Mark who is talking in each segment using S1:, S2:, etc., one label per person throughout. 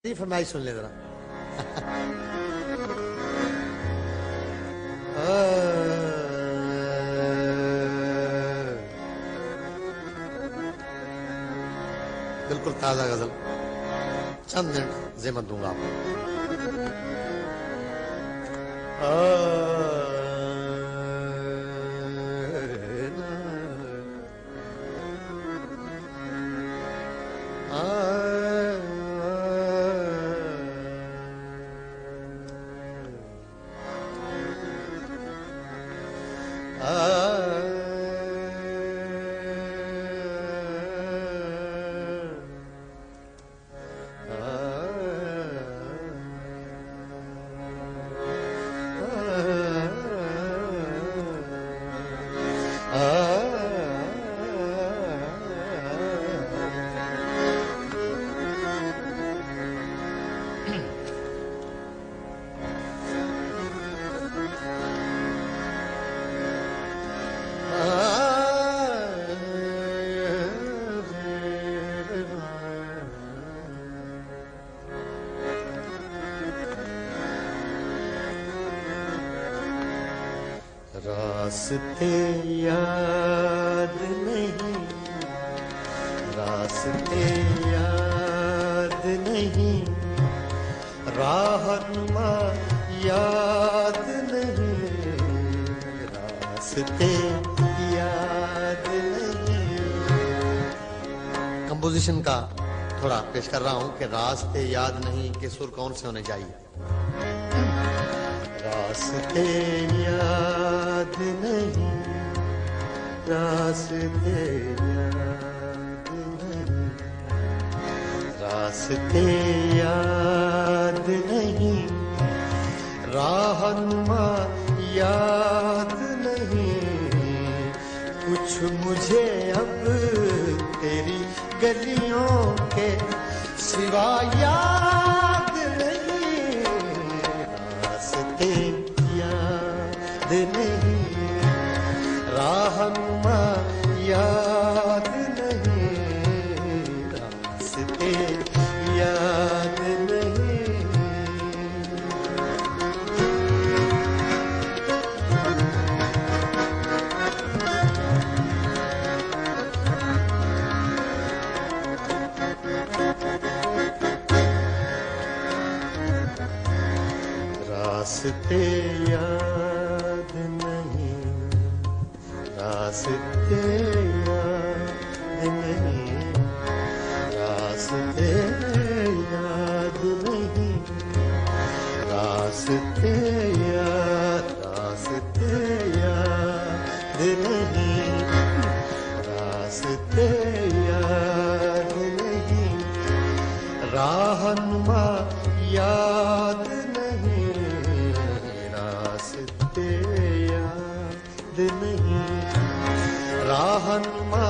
S1: फरमाइश सुन ले जरा। बिल्कुल ताजा गजल, चंद मिनट ज़ेमत दूंगा आपको। रास्ते याद नहीं, रास्ते याद नहीं, राहनुमा याद नहीं, रास्ते याद नहीं। कंपोजिशन का थोड़ा पेश कर रहा हूं कि रास्ते याद नहीं के सुर कौन से होने चाहिए। रास्ते याद नहीं, रास्ते याद नहीं, रास्ते याद नहीं, राहनुमा याद नहीं, कुछ मुझे अब तेरी गलियों के सिवा याद नहीं, रास्ते याद नहीं, राहनुमा याद नहीं, रास्ते याद नहीं। रास्ते याद नहीं, रास्ते याद नहीं, रास्ते याद नहीं, रास्ते याद, रास्ते याद नहीं, रास्ते याद नहीं, राहनुमा याद नहीं, रास्ते याद नहीं, राहनुमा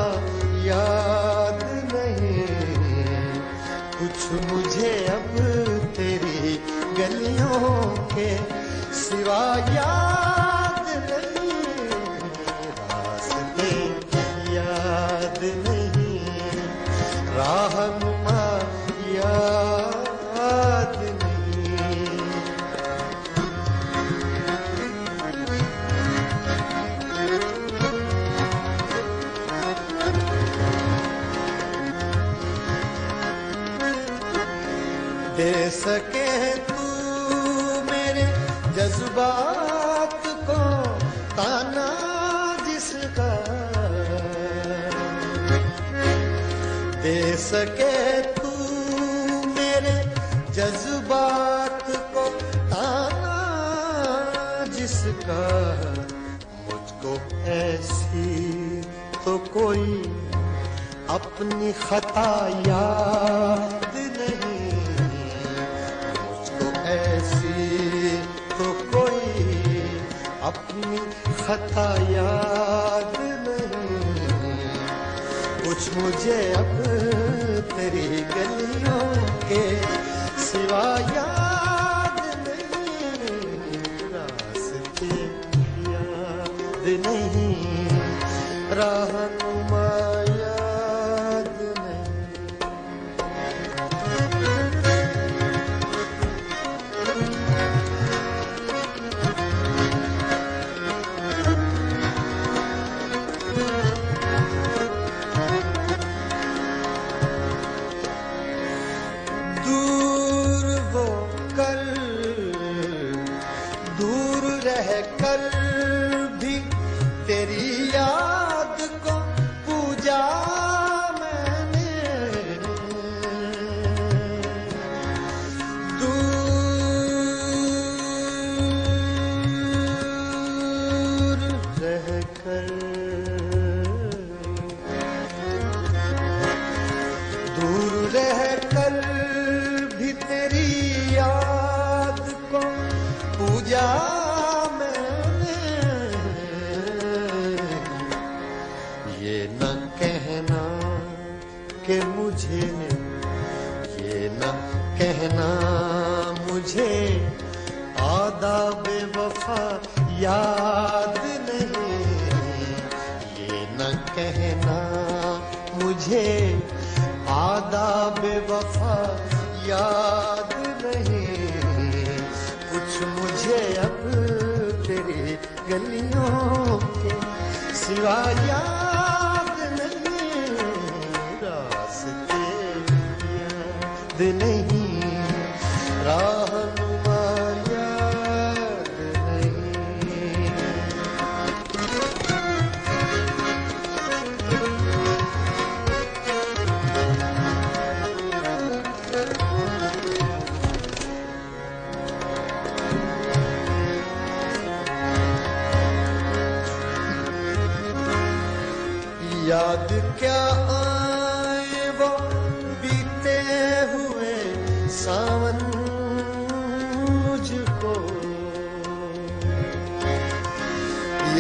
S1: याद नहीं, कुछ मुझे अब तेरी गलियों के सिवा याद नहीं, रास्ते याद नहीं, राहनुमा याद नहीं। दे सके तू मेरे जज्बात को ताना जिसका, दे सके तू मेरे जज्बात को ताना जिसका, मुझको ऐसी तो कोई अपनी खता याद नहीं, मुझको ऐसी तो कोई अपनी खता याद नहीं, कुछ मुझे अब तेरी गलियों के सिवा याद नहीं, रास्ते याद नहीं, राहनुमा याद नहीं। दूर वो कर, दूर रह कर भी तेरी याद को पूजा मैंने। दूर रह कर, दूर रह कर भी तेरी याद को पूजा मैंने। ये न कहना कि मुझे, ये न कहना मुझे आदाब वफा याद नहीं। ये न कहना मुझे आदाब वफा याद नहीं। कुछ मुझे अब तेरी गलियों के सिवा याद नहीं। रास्ते याद नहीं, रहनुमा याद नहीं। याद क्या आए वो बीते हुए सावन मुझको।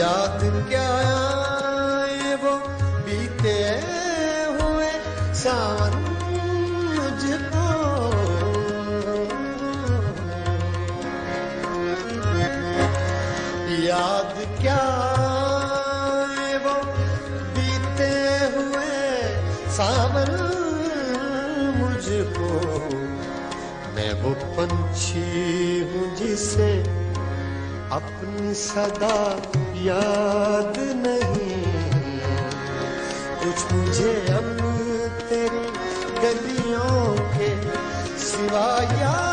S1: याद क्या आए वो बीते हुए सावन मुझको। याद क्या आए वो बीते हुए सावन मुझको। मैं वो पंछी हूँ जिसे अपनी सदा याद नहीं। कुछ मुझे अब तेरी गलियों के सिवा याद